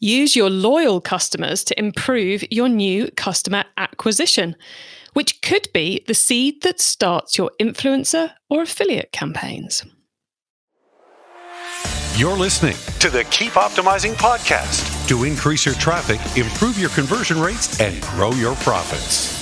Use your loyal customers to improve your new customer acquisition, which could be the seed that starts your influencer or affiliate campaigns. You're listening to the Keep Optimizing podcast to increase your traffic, improve your conversion rates, and grow your profits.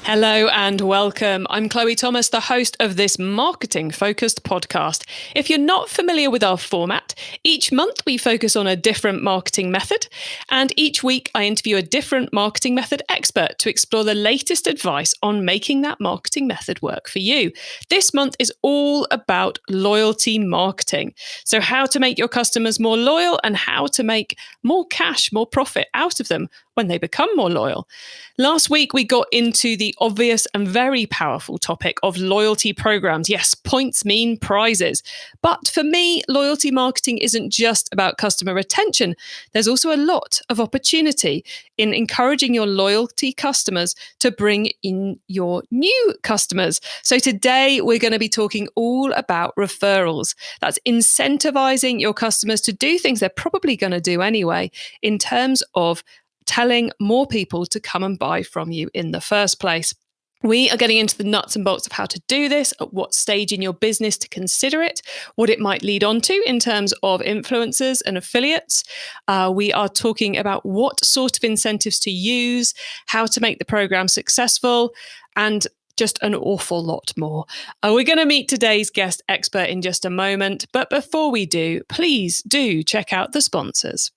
Hello and welcome. I'm Chloe Thomas, the host of this marketing-focused podcast. If you're not familiar with our format, each month we focus on a different marketing method, and each week I interview a different marketing method expert to explore the latest advice on making that marketing method work for you. This month is all about loyalty marketing. So how to make your customers more loyal and how to make more cash, more profit out of them when they become more loyal. Last week, we got into the obvious and very powerful topic of loyalty programs. Yes, points mean prizes. But for me, loyalty marketing isn't just about customer retention. There's also a lot of opportunity in encouraging your loyalty customers to bring in your new customers. So today, we're going to be talking all about referrals. That's incentivizing your customers to do things they're probably going to do anyway in terms of telling more people to come and buy from you in the first place. We are getting into the nuts and bolts of how to do this, at what stage in your business to consider it, what it might lead on to in terms of influencers and affiliates. We are talking about what sort of incentives to use, how to make the program successful, and just an awful lot more. We're going to meet today's guest expert in just a moment. But before we do, please do check out the sponsors.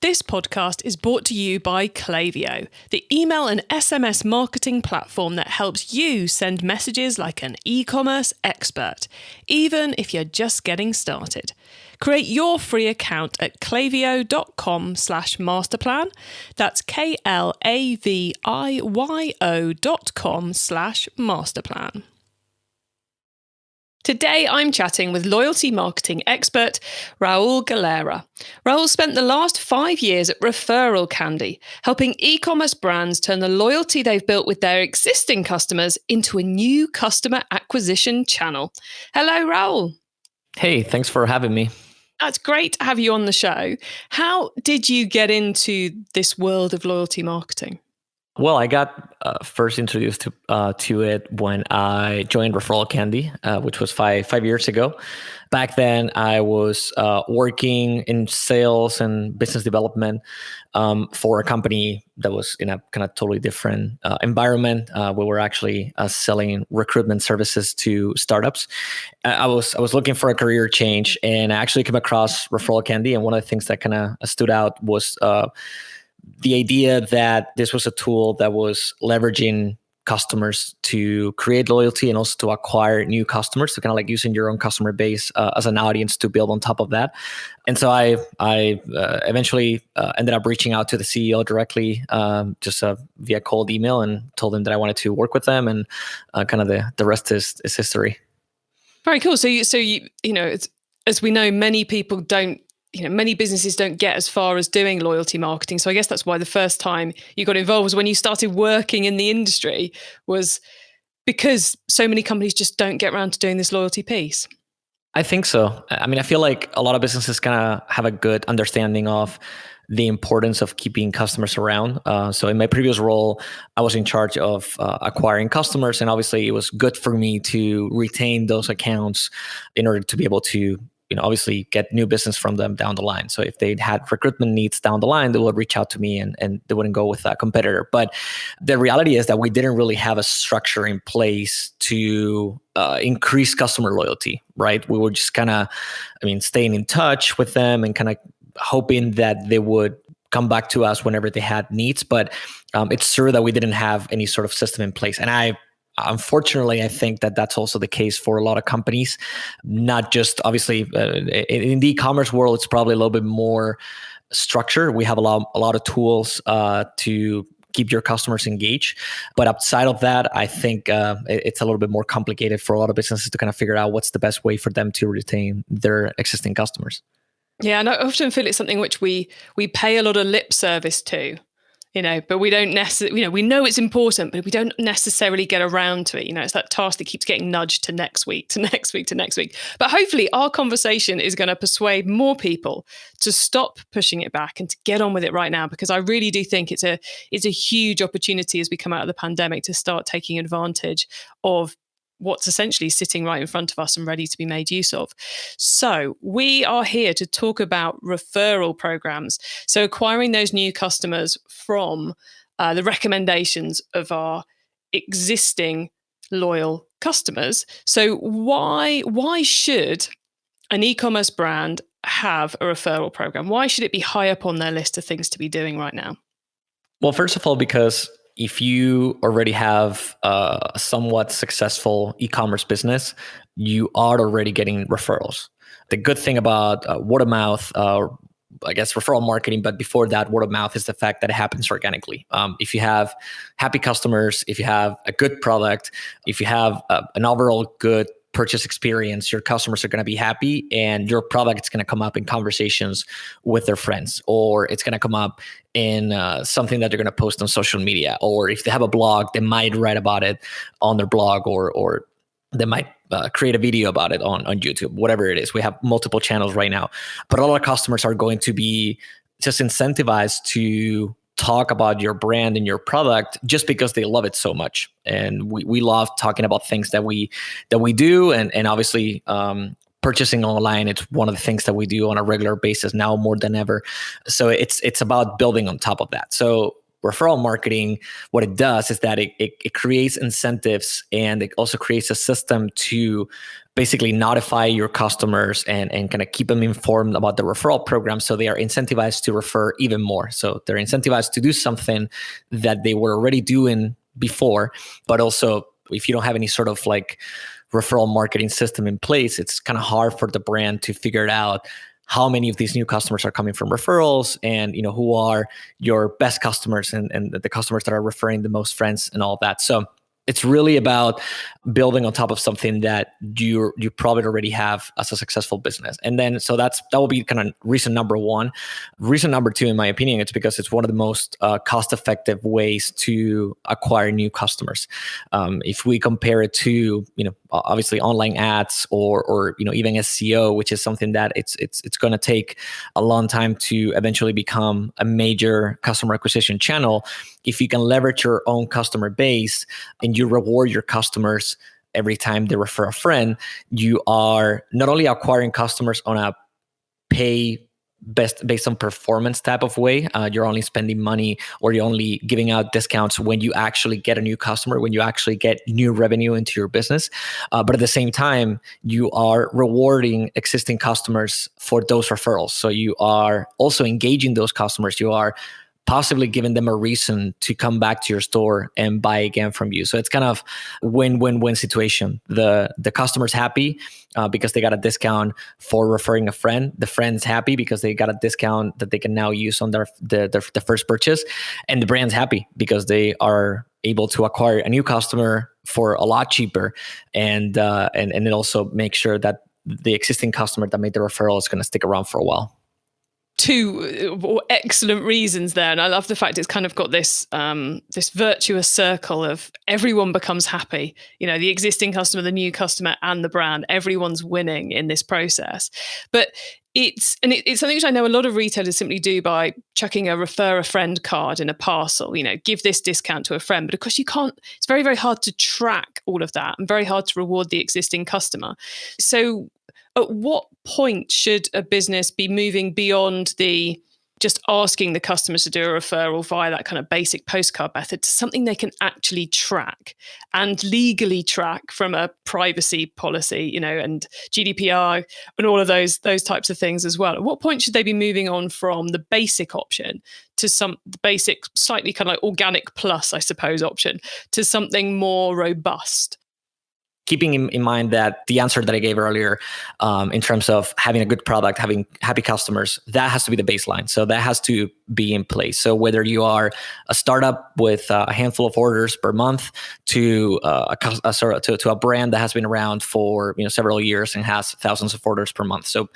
This podcast is brought to you by Klaviyo, the email and SMS marketing platform that helps you send messages like an e-commerce expert, even if you're just getting started. Create your free account at klaviyo.com/masterplan. That's KLAVIYO.com/masterplan. Today, I'm chatting with loyalty marketing expert Raúl Galera. Raúl spent the last 5 years at ReferralCandy, helping e-commerce brands turn the loyalty they've built with their existing customers into a new customer acquisition channel. Hello, Raúl. Hey, thanks for having me. It's great to have you on the show. How did you get into this world of loyalty marketing? Well, I got first introduced to it when I joined ReferralCandy, which was five years ago. Back then, I was working in sales and business development for a company that was in a kind of totally different environment. We were actually selling recruitment services to startups. I was looking for a career change, and I actually came across ReferralCandy, and one of the things that kind of stood out was the idea that this was a tool that was leveraging customers to create loyalty and also to acquire new customers, so kind of like using your own customer base as an audience to build on top of that. And so I eventually ended up reaching out to the CEO directly, just via cold email, and told him that I wanted to work with them, and kind of the rest is history. Very cool. So you know, as we know, many people don't. Many businesses don't get as far as doing loyalty marketing. So I guess that's why the first time you got involved was when you started working in the industry, was because so many companies just don't get around to doing this loyalty piece. I think so. I mean, I feel like a lot of businesses kind of have a good understanding of the importance of keeping customers around. So in my previous role, I was in charge of acquiring customers. And obviously it was good for me to retain those accounts in order to be able to obviously get new business from them down the line. So if they had recruitment needs down the line, they would reach out to me and they wouldn't go with a competitor. But the reality is that we didn't really have a structure in place to increase customer loyalty, right? We were just kind of, staying in touch with them and kind of hoping that they would come back to us whenever they had needs. But it's true that we didn't have any sort of system in place. And unfortunately, I think that that's also the case for a lot of companies, not just obviously in the e-commerce world. It's probably a little bit more structured. We have a lot of tools to keep your customers engaged. But outside of that, I think it's a little bit more complicated for a lot of businesses to kind of figure out what's the best way for them to retain their existing customers. Yeah, and I often feel it's something which we pay a lot of lip service to. but we don't necessarily, we know it's important, but we don't necessarily get around to it. It's that task that keeps getting nudged to next week, to next week, to next week. But hopefully our conversation is going to persuade more people to stop pushing it back and to get on with it right now, because I really do think it's a huge opportunity as we come out of the pandemic to start taking advantage of what's essentially sitting right in front of us and ready to be made use of. So we are here to talk about referral programs. So acquiring those new customers from the recommendations of our existing loyal customers. So why should an e-commerce brand have a referral program? Why should it be high up on their list of things to be doing right now? Well, first of all, because if you already have a somewhat successful e-commerce business, you are already getting referrals. The good thing about word of mouth, I guess referral marketing, but before that, word of mouth is the fact that it happens organically. If you have happy customers, if you have a good product, if you have an overall good purchase experience, your customers are going to be happy, and your product is going to come up in conversations with their friends, or it's going to come up in something that they're going to post on social media, or if they have a blog, they might write about it on their blog, or they might create a video about it on YouTube, whatever it is. We have multiple channels right now, but a lot of customers are going to be just incentivized to talk about your brand and your product just because they love it so much. And we love talking about things that we do. And obviously, purchasing online, it's one of the things that we do on a regular basis now more than ever. So it's about building on top of that. So referral marketing, what it does is that it creates incentives, and it also creates a system to basically notify your customers and kind of keep them informed about the referral program, so they are incentivized to refer even more. So they're incentivized to do something that they were already doing before, but also if you don't have any sort of like referral marketing system in place, it's kind of hard for the brand to figure it out how many of these new customers are coming from referrals, and who are your best customers and the customers that are referring the most friends and all of that. So it's really about building on top of something that you probably already have as a successful business. And then, so that will be kind of reason number one. Reason number two, in my opinion, it's because it's one of the most cost-effective ways to acquire new customers. If we compare it to, obviously online ads or even SEO, which is something that it's going to take a long time to eventually become a major customer acquisition channel. If you can leverage your own customer base and you reward your customers every time they refer a friend, you are not only acquiring customers on a pay based on performance type of way. You're only spending money, or you're only giving out discounts when you actually get a new customer, when you actually get new revenue into your business. But at the same time, you are rewarding existing customers for those referrals. So you are also engaging those customers. You are possibly giving them a reason to come back to your store and buy again from you. So it's kind of win-win-win situation. The customer's happy because they got a discount for referring a friend. The friend's happy because they got a discount that they can now use on their first purchase. And the brand's happy because they are able to acquire a new customer for a lot cheaper. And it also makes sure that the existing customer that made the referral is going to stick around for a while. Two excellent reasons there, and I love the fact it's kind of got this this virtuous circle of everyone becomes happy. The existing customer, the new customer, and the brand. Everyone's winning in this process. But it's something which I know a lot of retailers simply do by chucking a refer a friend card in a parcel. Give this discount to a friend, but of course you can't. It's very, very hard to track all of that, and very hard to reward the existing customer. So at what point should a business be moving beyond the just asking the customers to do a referral via that kind of basic postcard method to something they can actually track and legally track from a privacy policy, and GDPR and all of those types of things as well? At what point should they be moving on from the basic option to the basic, slightly kind of like organic plus, I suppose, option to something more robust? Keeping in mind that the answer that I gave earlier, in terms of having a good product, having happy customers, that has to be the baseline. So that has to be in place. So whether you are a startup with a handful of orders per month to a brand that has been around for several years and has thousands of orders per month. So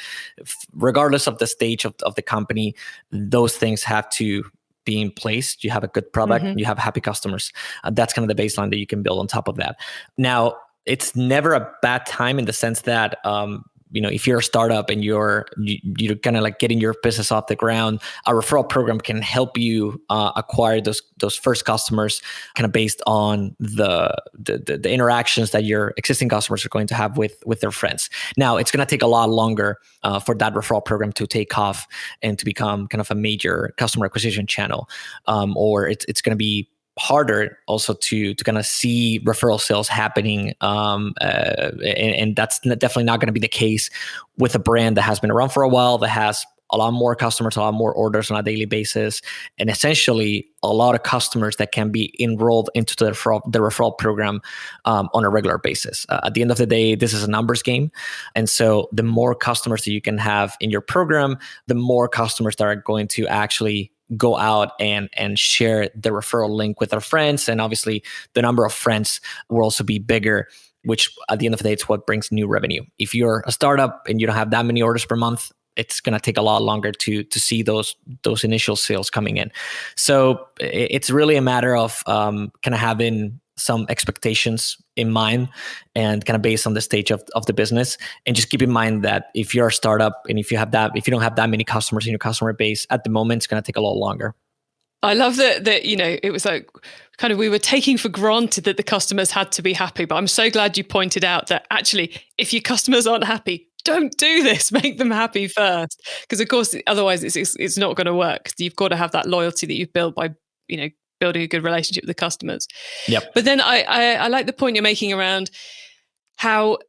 regardless of the stage of the company, those things have to being placed, you have a good product, you have happy customers. That's kind of the baseline that you can build on top of that. Now, it's never a bad time in the sense that, if you're a startup and you're kind of like getting your business off the ground, a referral program can help you acquire those first customers, kind of based on the interactions that your existing customers are going to have with their friends. Now, it's going to take a lot longer for that referral program to take off and to become kind of a major customer acquisition channel, or it's going to be harder also to kind of see referral sales happening, and that's definitely not going to be the case with a brand that has been around for a while, that has a lot more customers, a lot more orders on a daily basis, and essentially a lot of customers that can be enrolled into the referral program on a regular basis. At the end of the day, this is a numbers game. And so the more customers that you can have in your program, the more customers that are going to actually go out and share the referral link with their friends. And obviously the number of friends will also be bigger, which at the end of the day, it's what brings new revenue. If you're a startup and you don't have that many orders per month, it's going to take a lot longer to see those initial sales coming in. So it's really a matter of kind of having some expectations in mind and kind of based on the stage of the business. And just keep in mind that if you're a startup and if you don't have that many customers in your customer base at the moment, it's going to take a lot longer. I love that it was like kind of we were taking for granted that the customers had to be happy. But I'm so glad you pointed out that actually, if your customers aren't happy, don't do this. Make them happy first. Because of course, otherwise it's not going to work. You've got to have that loyalty that you've built by, building a good relationship with the customers. Yep. But then I like the point you're making around how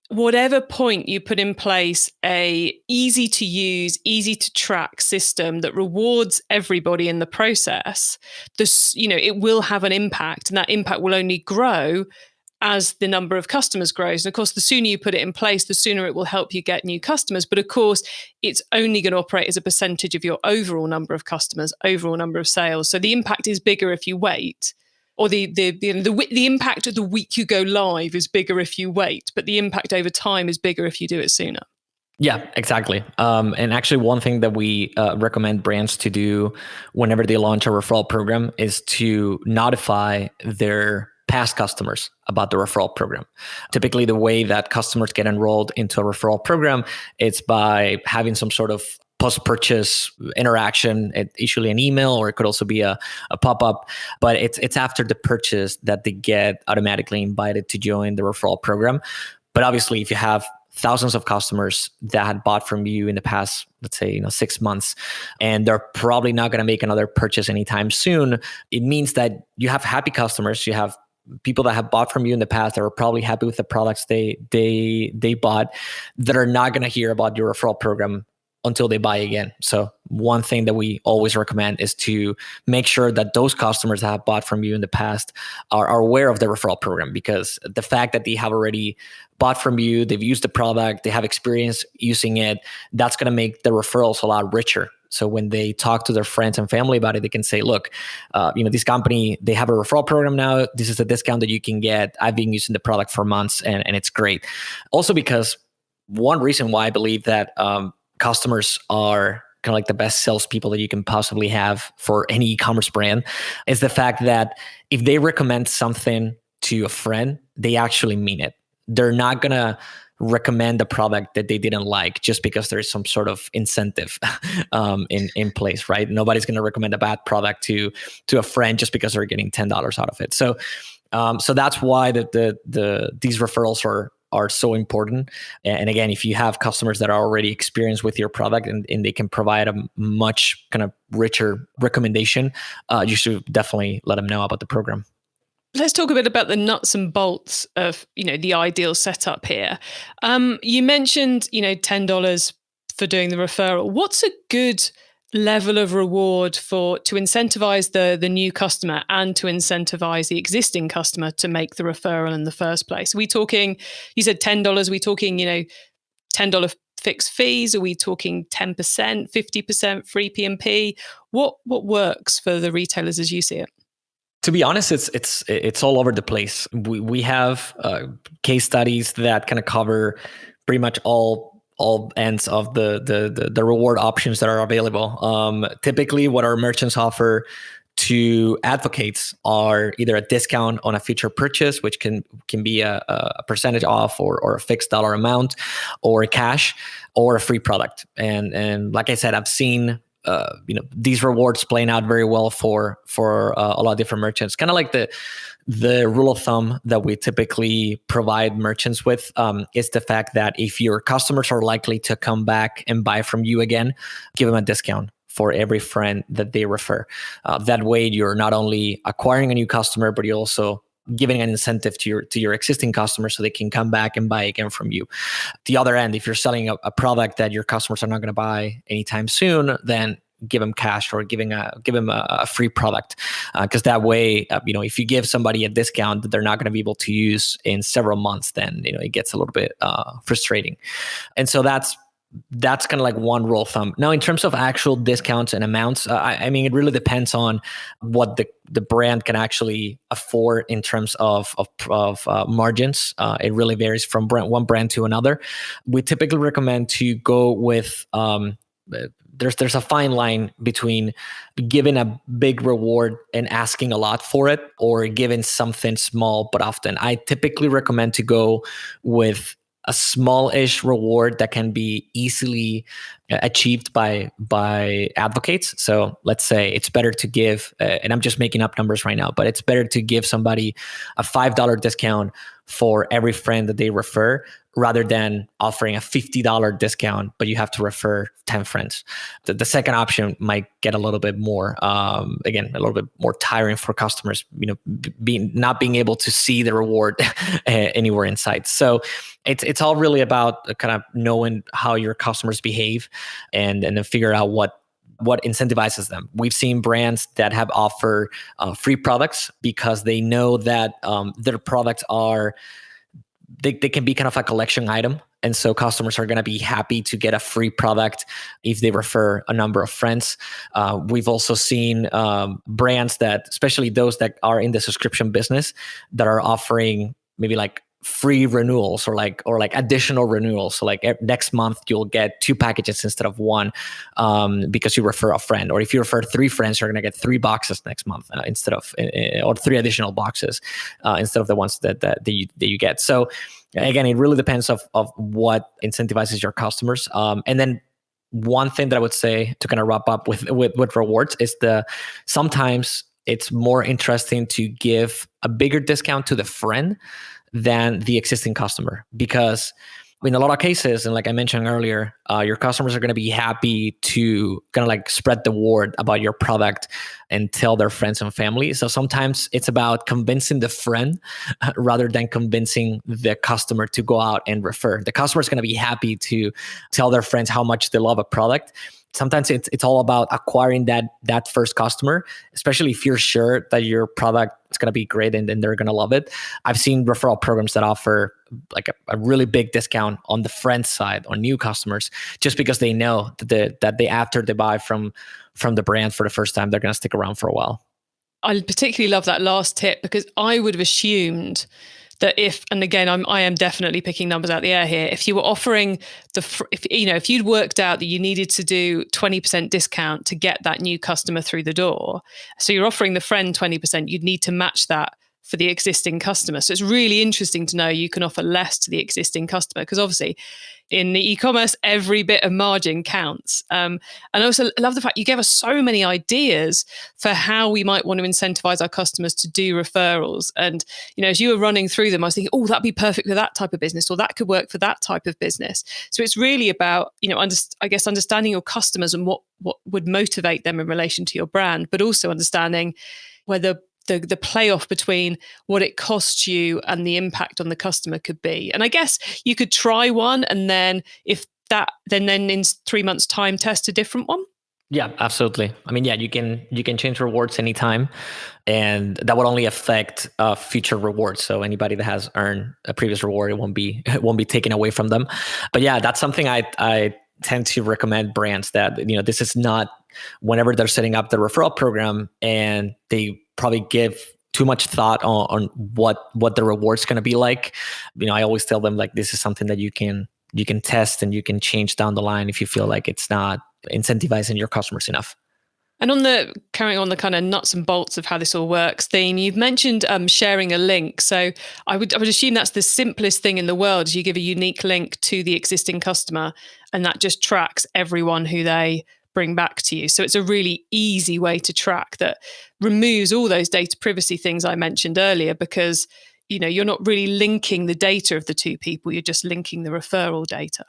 whatever point you put in place a easy to use, easy to track system that rewards everybody in the process, it will have an impact, and that impact will only grow as the number of customers grows. And of course, the sooner you put it in place, the sooner it will help you get new customers. But of course, it's only going to operate as a percentage of your overall number of customers, overall number of sales. So the impact is bigger if you wait, or the impact of the week you go live is bigger if you wait, but the impact over time is bigger if you do it sooner. Yeah, exactly. And actually, one thing that we recommend brands to do whenever they launch a referral program is to notify their past customers about the referral program. Typically, the way that customers get enrolled into a referral program, it's by having some sort of post-purchase interaction, usually an email, or it could also be a pop-up. But it's after the purchase that they get automatically invited to join the referral program. But obviously, if you have thousands of customers that had bought from you in the past, let's say, 6 months, and they're probably not going to make another purchase anytime soon, it means that you have happy customers. You have people that have bought from you in the past that are probably happy with the products they bought, that are not going to hear about your referral program until they buy again. So one thing that we always recommend is to make sure that those customers that have bought from you in the past are aware of the referral program, because the fact that they have already bought from you, they've used the product, they have experience using it, that's going to make the referrals a lot richer. So when they talk to their friends and family about it, they can say, look, this company, they have a referral program now. This is a discount that you can get. I've been using the product for months and it's great. Also, because one reason why I believe that customers are kind of like the best salespeople that you can possibly have for any e-commerce brand is the fact that if they recommend something to a friend, they actually mean it. They're not going to recommend a product that they didn't like just because there is some sort of incentive in place, right? Nobody's going to recommend a bad product to a friend just because they're getting $10 out of it. So that's why these referrals are so important. And again, if you have customers that are already experienced with your product and they can provide a much kind of richer recommendation, you should definitely let them know about the program. Let's talk a bit about the nuts and bolts of, the ideal setup here. You mentioned, $10 for doing the referral. What's a good level of reward to incentivize the new customer and to incentivize the existing customer to make the referral in the first place? Are we talking, you said $10, are we talking, $10 fixed fees? Are we talking 10%, 50% free P&P? What works for the retailers as you see it? To be honest, it's all over the place. We have case studies that kind of cover pretty much all all ends of the reward options that are available. Typically, what our merchants offer to advocates are either a discount on a future purchase, which can be a percentage off or a fixed dollar amount, or cash, or a free product. And like I said, I've seen these rewards playing out very well for a lot of different merchants. Kind of like the rule of thumb that we typically provide merchants with is the fact that if your customers are likely to come back and buy from you again, give them a discount for every friend that they refer. That way, you're not only acquiring a new customer, but you're also giving an incentive to your existing customers so they can come back and buy again from you. The other end, if you're selling a product that your customers are not going to buy anytime soon, then give them cash or give them a free product, because that way, if you give somebody a discount that they're not going to be able to use in several months, then it gets a little bit frustrating. And so that's kind of like one rule of thumb. Now, in terms of actual discounts and amounts, I mean, it really depends on what the brand can actually afford in terms of margins. It really varies from one brand to another. We typically recommend to go with there's a fine line between giving a big reward and asking a lot for it, or giving something small but often. I typically recommend to go with a small-ish reward that can be easily achieved by advocates. So let's say it's better to give, and I'm just making up numbers right now, but it's better to give somebody a $5 discount for every friend that they refer, rather than offering a $50 discount, but you have to refer 10 friends. The second option might get a little bit more, again, a little bit more tiring for customers, not being able to see the reward anywhere in sight. So it's all really about kind of knowing how your customers behave and then figure out what incentivizes them. We've seen brands that have offered free products because they know that their products are, they can be kind of a collection item. And so customers are going to be happy to get a free product if they refer a number of friends. We've also seen brands that, especially those that are in the subscription business, that are offering maybe like free renewals or like additional renewals. So like next month you'll get 2 packages instead of 1 because you refer a friend. Or if you refer 3 friends, you're going to get 3 boxes next month instead of or 3 additional boxes instead of the ones that you get. So again, it really depends of what incentivizes your customers. And then one thing that I would say to kind of wrap up with rewards is sometimes it's more interesting to give a bigger discount to the friend than the existing customer, because in a lot of cases, and like I mentioned earlier, your customers are going to be happy to kind of like spread the word about your product and tell their friends and family. So sometimes it's about convincing the friend rather than convincing the customer to go out and refer. The customer is going to be happy to tell their friends how much they love a product. Sometimes it's all about acquiring that first customer, especially if you're sure that your product is going to be great and they're going to love it. I've seen referral programs that offer like a really big discount on the friend side on new customers, just because they know that they after they buy from the brand for the first time, they're going to stick around for a while. I particularly love that last tip, because I would have assumed that and again, I am definitely picking numbers out the air here. If you were offering if you'd worked out that you needed to do 20% discount to get that new customer through the door, so you're offering the friend 20%, you'd need to match that for the existing customer. So it's really interesting to know you can offer less to the existing customer, because obviously in the e-commerce, every bit of margin counts. And I also love the fact you gave us so many ideas for how we might want to incentivize our customers to do referrals. And, as you were running through them, I was thinking, oh, that'd be perfect for that type of business, or that could work for that type of business. So it's really about, understanding your customers and what would motivate them in relation to your brand, but also understanding whether the playoff between what it costs you and the impact on the customer could be. And I guess you could try one, and then then in 3 months' time, test a different one. Yeah, absolutely. I mean, yeah, you can change rewards anytime, and that would only affect future rewards. So anybody that has earned a previous reward, it won't be taken away from them. But yeah, that's something I tend to recommend brands that, this is not whenever they're setting up the referral program and they probably give too much thought on what the reward's going to be like. I always tell them, like, this is something that you can test and you can change down the line if you feel like it's not incentivizing your customers enough. And carrying on the kind of nuts and bolts of how this all works theme, you've mentioned sharing a link. So I would assume that's the simplest thing in the world, is you give a unique link to the existing customer and that just tracks everyone who they bring back to you. So it's a really easy way to track that removes all those data privacy things I mentioned earlier, because you're not really linking the data of the two people, you're just linking the referral data.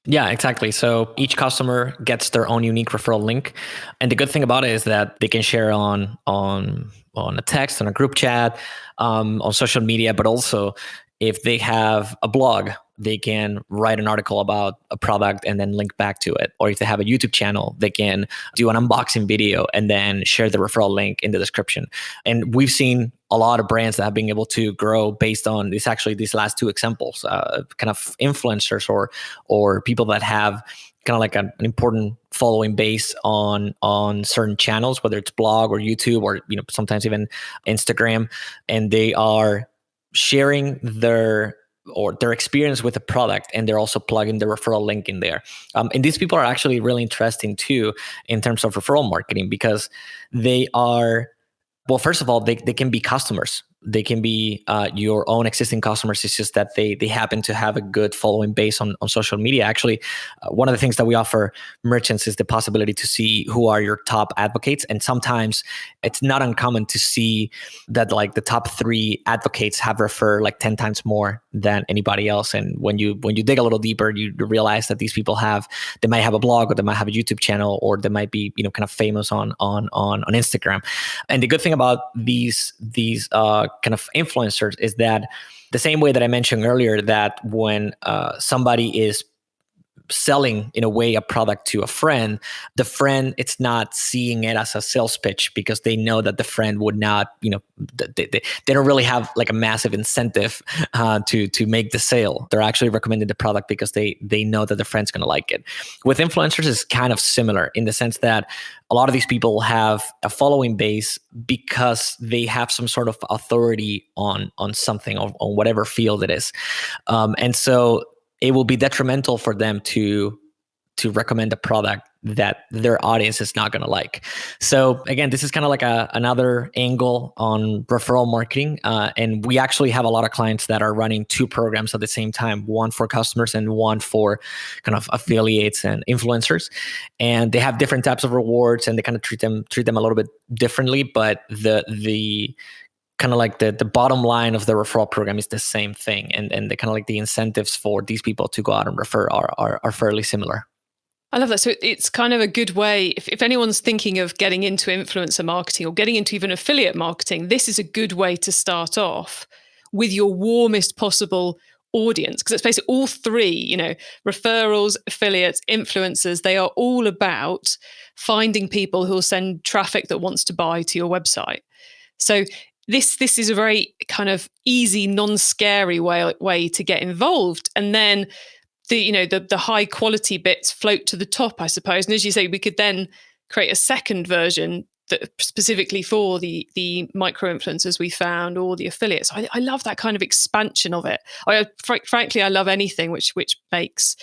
Yeah, exactly. So each customer gets their own unique referral link. And the good thing about it is that they can share on a text, on a group chat, on social media, but also if they have a blog, they can write an article about a product and then link back to it. Or if they have a YouTube channel, they can do an unboxing video and then share the referral link in the description. And we've seen a lot of brands that have been able to grow based on these last two examples, kind of influencers or people that have kind of like an important following base on certain channels, whether it's blog or YouTube or sometimes even Instagram, and they are sharing their experience with the product, and they're also plugging the referral link in there. And these people are actually really interesting too in terms of referral marketing, because they are, well, first of all, they can be customers. They can be your own existing customers. It's just that they happen to have a good following base on social media. Actually, one of the things that we offer merchants is the possibility to see who are your top advocates. And sometimes it's not uncommon to see that like the top 3 advocates have referred like 10 times more than anybody else. And when you dig a little deeper, you realize that these people they might have a blog, or they might have a YouTube channel, or they might be kind of famous on Instagram. And the good thing about these kind of influencers is that the same way that I mentioned earlier, that when somebody is selling in a way a product to a friend, the friend, it's not seeing it as a sales pitch, because they know that the friend would not, they don't really have like a massive incentive to make the sale. They're actually recommending the product because they know that the friend's going to like it. With influencers, it's kind of similar in the sense that a lot of these people have a following base because they have some sort of authority on something, on whatever field it is. And so it will be detrimental for them to recommend a product that their audience is not going to like. So again, this is kind of like another angle on referral marketing. And we actually have a lot of clients that are running 2 programs at the same time, one for customers and one for kind of affiliates and influencers. And they have different types of rewards, and they kind of treat them a little bit differently. But the kind of like the bottom line of the referral program is the same thing. And the kind of like the incentives for these people to go out and refer are fairly similar. I love that. So it's kind of a good way, if anyone's thinking of getting into influencer marketing or getting into even affiliate marketing, this is a good way to start off with your warmest possible audience, because it's basically all 3, referrals, affiliates, influencers. They are all about finding people who will send traffic that wants to buy to your website. So this is a very kind of easy, non-scary way to get involved. And then the high quality bits float to the top, I suppose. And as you say, we could then create a second version that specifically for the micro influencers we found, or the affiliates. I love that kind of expansion of it. Frankly, I love anything which makes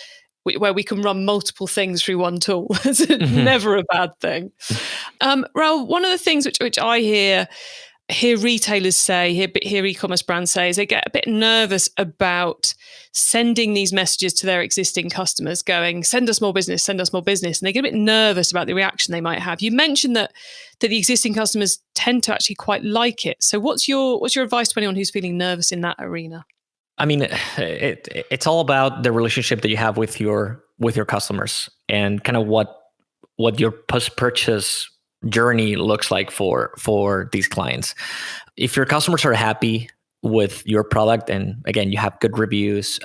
where we can run multiple things through one tool. It's never a bad thing. Raul, one of the things which I hear retailers say, hear e-commerce brands say, is they get a bit nervous about sending these messages to their existing customers going, send us more business. And they get a bit nervous about the reaction they might have. You mentioned that the existing customers tend to actually quite like it. So what's your advice to anyone who's feeling nervous in that arena? I mean, it's all about the relationship that you have with your customers, and kind of what your post-purchase journey looks like for these clients. If your customers are happy with your product, and again, you have good reviews,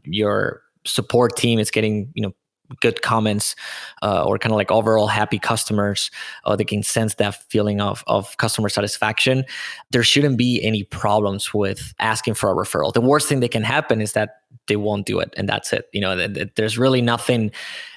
your support team is getting good comments, or kind of like overall happy customers, they can sense that feeling of customer satisfaction, there shouldn't be any problems with asking for a referral. The worst thing that can happen is that they won't do it, and that's it. There's really nothing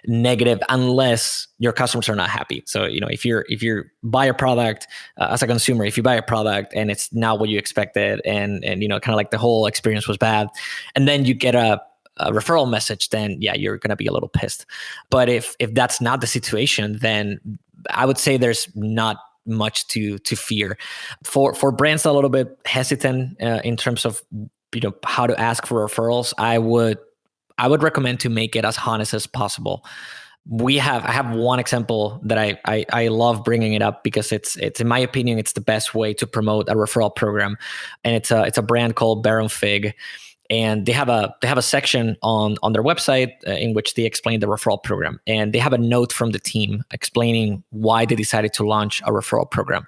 negative unless your customers are not happy. So if you buy a product as a consumer, if you buy a product and it's not what you expected, and kind of like the whole experience was bad, and then you get a referral message, then yeah, you're going to be a little pissed. But if that's not the situation, then I would say there's not much to fear. For brands a little bit hesitant in terms of how to ask for referrals, I would recommend to make it as honest as possible. I have one example that I love bringing it up because it's in my opinion it's the best way to promote a referral program, and it's a brand called Baron Fig, and they have a section on their website in which they explain the referral program, and they have a note from the team explaining why they decided to launch a referral program,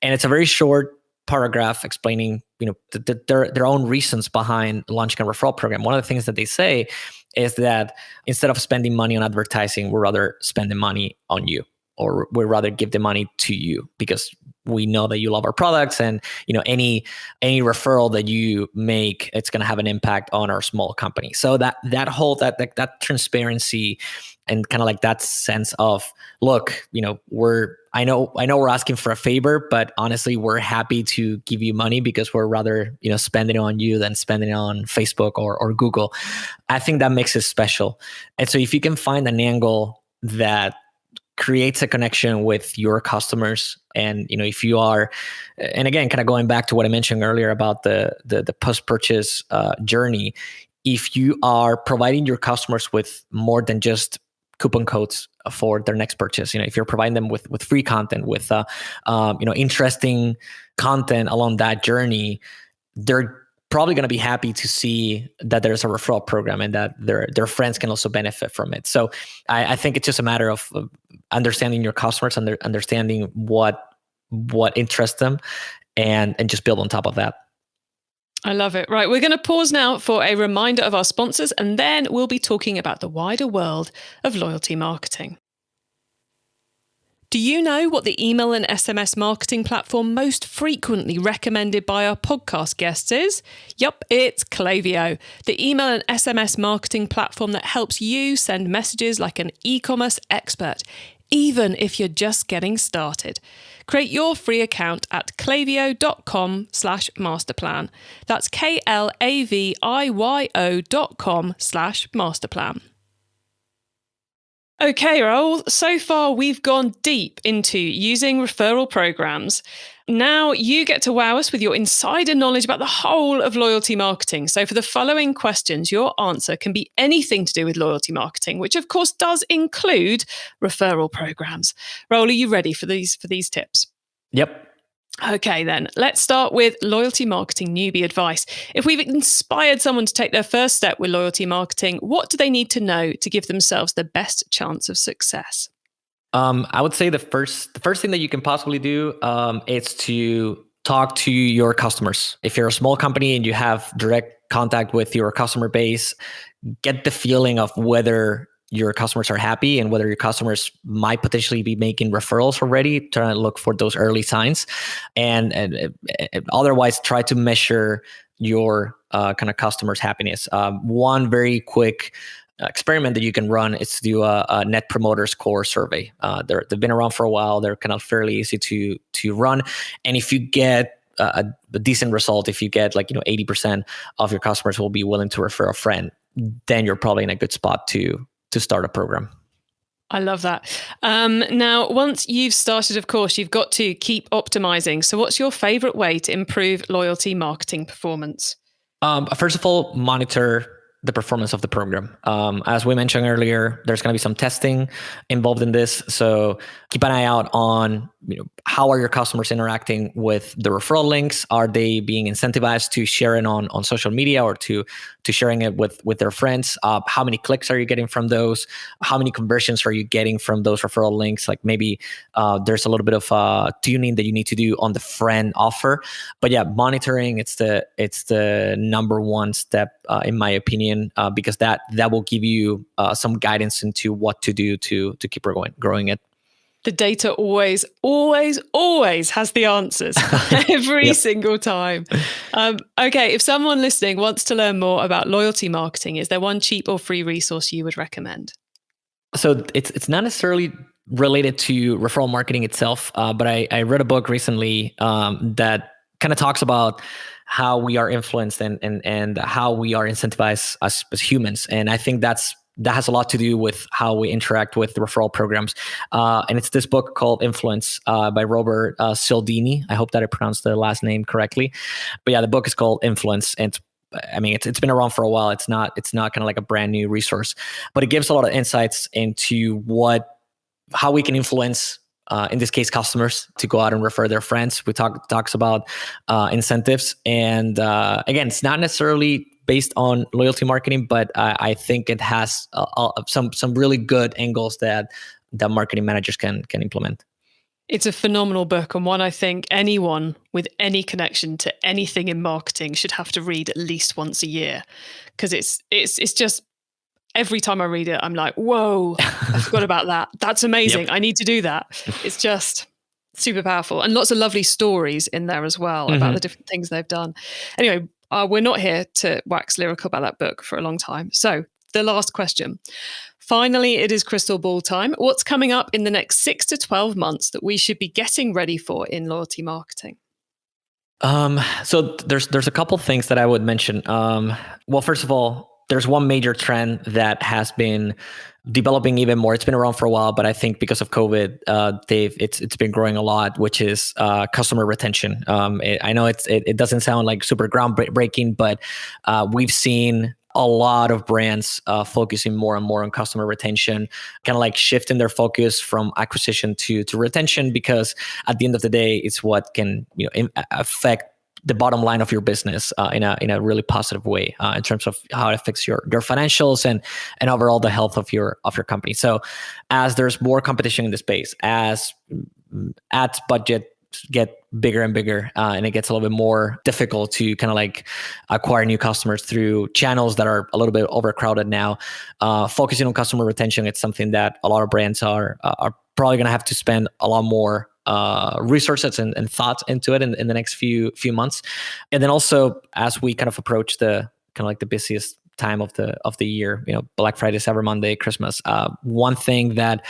and it's a very short paragraph explaining their own reasons behind launching a referral program. One of the things that they say is that instead of spending money on advertising, we'd rather spend the money on you, or we'd rather give the money to you because we know that you love our products, and any referral that you make, it's going to have an impact on our small company. So that transparency and kind of like that sense of, look, I know we're asking for a favor, but honestly, we're happy to give you money because we're rather spend it on you than spending it on Facebook or Google. I think that makes it special. And so if you can find an angle that creates a connection with your customers, and if you are, and again, kind of going back to what I mentioned earlier about the post-purchase journey, if you are providing your customers with more than just coupon codes for their next purchase, if you're providing them with free content, with interesting content along that journey, they're probably going to be happy to see that there's a referral program and that their friends can also benefit from it. So I think it's just a matter of understanding your customers and understanding what interests them, and just build on top of that. I love it. Right, we're going to pause now for a reminder of our sponsors, and then we'll be talking about the wider world of loyalty marketing. Do you know what the email and SMS marketing platform most frequently recommended by our podcast guests is? Yup, it's Klaviyo, the email and SMS marketing platform that helps you send messages like an e-commerce expert, even if you're just getting started. Create your free account at klaviyo.com/masterplan. That's KLAVIYO.com/masterplan. Okay, Raúl, so far we've gone deep into using referral programs. Now you get to wow us with your insider knowledge about the whole of loyalty marketing. So for the following questions, your answer can be anything to do with loyalty marketing, which of course does include referral programs. Raúl, are you ready for these tips? Yep. Okay, then let's start with loyalty marketing newbie advice. If we've inspired someone to take their first step with loyalty marketing, what do they need to know to give themselves the best chance of success? I would say the first thing that you can possibly do is to talk to your customers. If you're a small company and you have direct contact with your customer base, get the feeling of whether your customers are happy and whether your customers might potentially be making referrals already. Try to look for those early signs, and otherwise try to measure your kind of customers' happiness. One very quick experiment that you can run is to do a Net Promoter Score survey. They've been around for a while. They're kind of fairly easy to run, and if you get a decent result, if you get 80% of your customers will be willing to refer a friend, then you're probably in a good spot to start a program. I love that. Now, once you've started, of course, you've got to keep optimizing. So what's your favorite way to improve loyalty marketing performance? First of all, monitor the performance of the program. As we mentioned earlier, there's going to be some testing involved in this. So keep an eye out on how are your customers interacting with the referral links? Are they being incentivized to share it on social media or to sharing it with their friends? How many clicks are you getting from those? How many conversions are you getting from those referral links? Like maybe there's a little bit of tuning that you need to do on the friend offer. But yeah, monitoring, it's the number one step in my opinion, because that will give you some guidance into what to do to keep growing it. The data always has the answers every single time. Okay, if someone listening wants to learn more about loyalty marketing, is there one cheap or free resource you would recommend? So it's not necessarily related to referral marketing itself, but I read a book recently that kind of talks about how we are influenced and how we are incentivized as humans. And I think that has a lot to do with how we interact with the referral programs. And it's this book called Influence by Robert Cialdini. I hope that I pronounced the last name correctly. But yeah, the book is called Influence. And it's been around for a while. It's not kind of like a brand new resource, but it gives a lot of insights into how we can influence, in this case, customers to go out and refer their friends. We talks about incentives, and again, it's not necessarily based on loyalty marketing, but I think it has some really good angles that marketing managers can implement. It's a phenomenal book, and one I think anyone with any connection to anything in marketing should have to read at least once a year, because it's just, every time I read it, I'm like, whoa, I forgot about that. That's amazing. Yep. I need to do that. It's just super powerful, and lots of lovely stories in there as well about the different things they've done. Anyway, we're not here to wax lyrical about that book for a long time. So the last question. Finally, it is crystal ball time. What's coming up in the next 6 to 12 months that we should be getting ready for in loyalty marketing? So there's a couple things that I would mention. Well, first of all, there's one major trend that has been developing even more. It's been around for a while, but I think because of COVID, it's been growing a lot, which is customer retention. I know it doesn't sound like super groundbreaking, but we've seen a lot of brands focusing more and more on customer retention, kind of like shifting their focus from acquisition to retention, because at the end of the day, it's what can affect the bottom line of your business in a really positive way in terms of how it affects your financials and overall the health of your company. So as there's more competition in the space, as ads budget get bigger and bigger, and it gets a little bit more difficult to kind of like acquire new customers through channels that are a little bit overcrowded now, focusing on customer retention, it's something that a lot of brands are probably going to have to spend a lot more resources and thought into it in the next few months. And then also, as we kind of approach the kind of like the busiest time of the year, Black Friday, Cyber Monday, Christmas, one thing that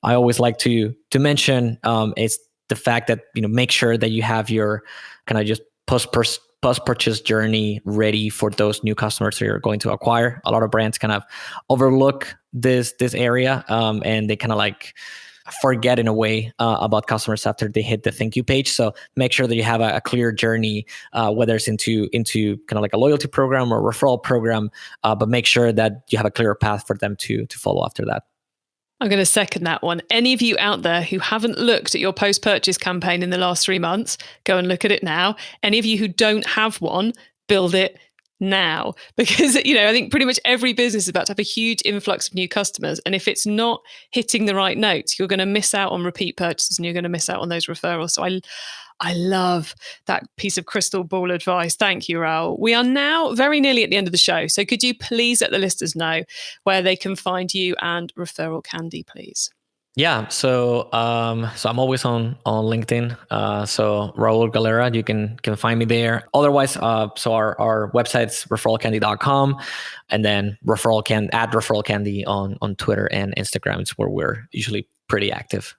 I always like to mention is the fact that make sure that you have your kind of just post-purchase journey ready for those new customers that you're going to acquire. A lot of brands kind of overlook this area, and they kind of like forget in a way about customers after they hit the thank you page. So make sure that you have a clear journey, whether it's into kind of like a loyalty program or referral program, but make sure that you have a clear path for them to follow after that. I'm going to second that one. Any of you out there who haven't looked at your post-purchase campaign in the last 3 months, go and look at it now. Any of you who don't have one, build it now, because I think pretty much every business is about to have a huge influx of new customers, and if it's not hitting the right notes, you're going to miss out on repeat purchases and you're going to miss out on those referrals. So I love that piece of crystal ball advice. Thank you, Raul. We are now very nearly at the end of the show, so could you please let the listeners know where they can find you and Referral Candy, please? Yeah, so I'm always on LinkedIn. So Raúl Galera, you can find me there. Otherwise, so our website's referralcandy.com, and then ReferralCandy on Twitter and Instagram. It's where we're usually pretty active.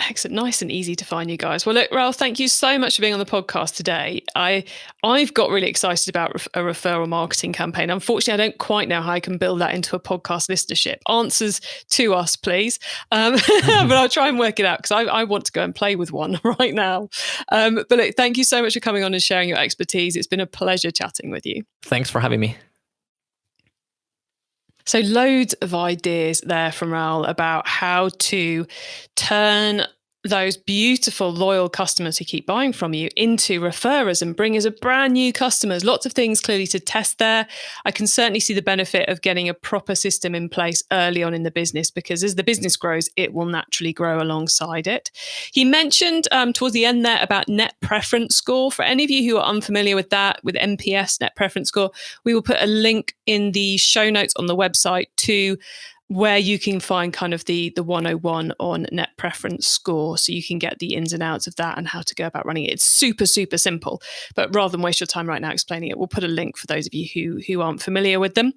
Excellent. Nice and easy to find, you guys. Well, look, Raul, thank you so much for being on the podcast today. I've got really excited about a referral marketing campaign. Unfortunately, I don't quite know how I can build that into a podcast listenership. Answers to us, please. But I'll try and work it out, because I want to go and play with one right now. But look, thank you so much for coming on and sharing your expertise. It's been a pleasure chatting with you. Thanks for having me. So loads of ideas there from Raul about how to turn those beautiful, loyal customers who keep buying from you into referrers and bring as a brand new customers. Lots of things clearly to test there. I can certainly see the benefit of getting a proper system in place early on in the business, because as the business grows, it will naturally grow alongside it. He mentioned towards the end there about net preference score. For any of you who are unfamiliar with that, with NPS, net preference score, we will put a link in the show notes on the website to where you can find kind of the 101 on net preference score, so you can get the ins and outs of that and how to go about running it. It's super, super simple, but rather than waste your time right now explaining it, we'll put a link for those of you who aren't familiar with them.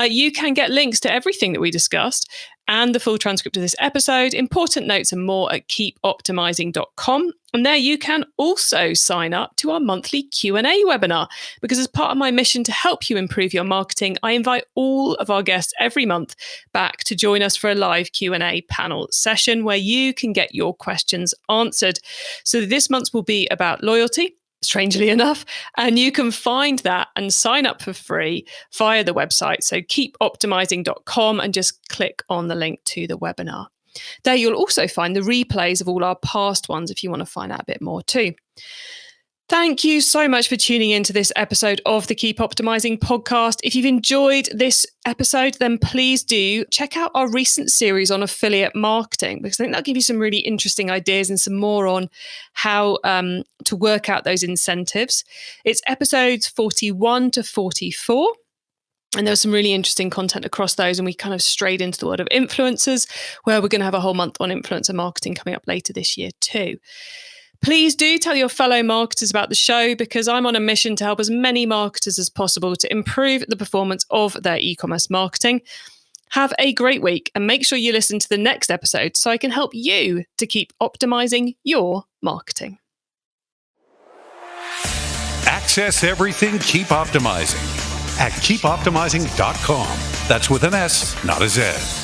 You can get links to everything that we discussed and the full transcript of this episode, important notes and more at keepoptimizing.com. And there you can also sign up to our monthly Q&A webinar, because as part of my mission to help you improve your marketing, I invite all of our guests every month back to join us for a live Q&A panel session where you can get your questions answered. So this month's will be about loyalty, strangely enough, and you can find that and sign up for free via the website. So keepoptimizing.com and just click on the link to the webinar. There you'll also find the replays of all our past ones if you want to find out a bit more too. Thank you so much for tuning into this episode of the Keep Optimizing podcast. If you've enjoyed this episode, then please do check out our recent series on affiliate marketing, because I think that'll give you some really interesting ideas and some more on how to work out those incentives. It's episodes 41 to 44. And there was some really interesting content across those. And we kind of strayed into the world of influencers, where we're going to have a whole month on influencer marketing coming up later this year too. Please do tell your fellow marketers about the show, because I'm on a mission to help as many marketers as possible to improve the performance of their e-commerce marketing. Have a great week and make sure you listen to the next episode so I can help you to keep optimizing your marketing. Access everything Keep Optimizing at keepoptimizing.com. That's with an S, not a Z.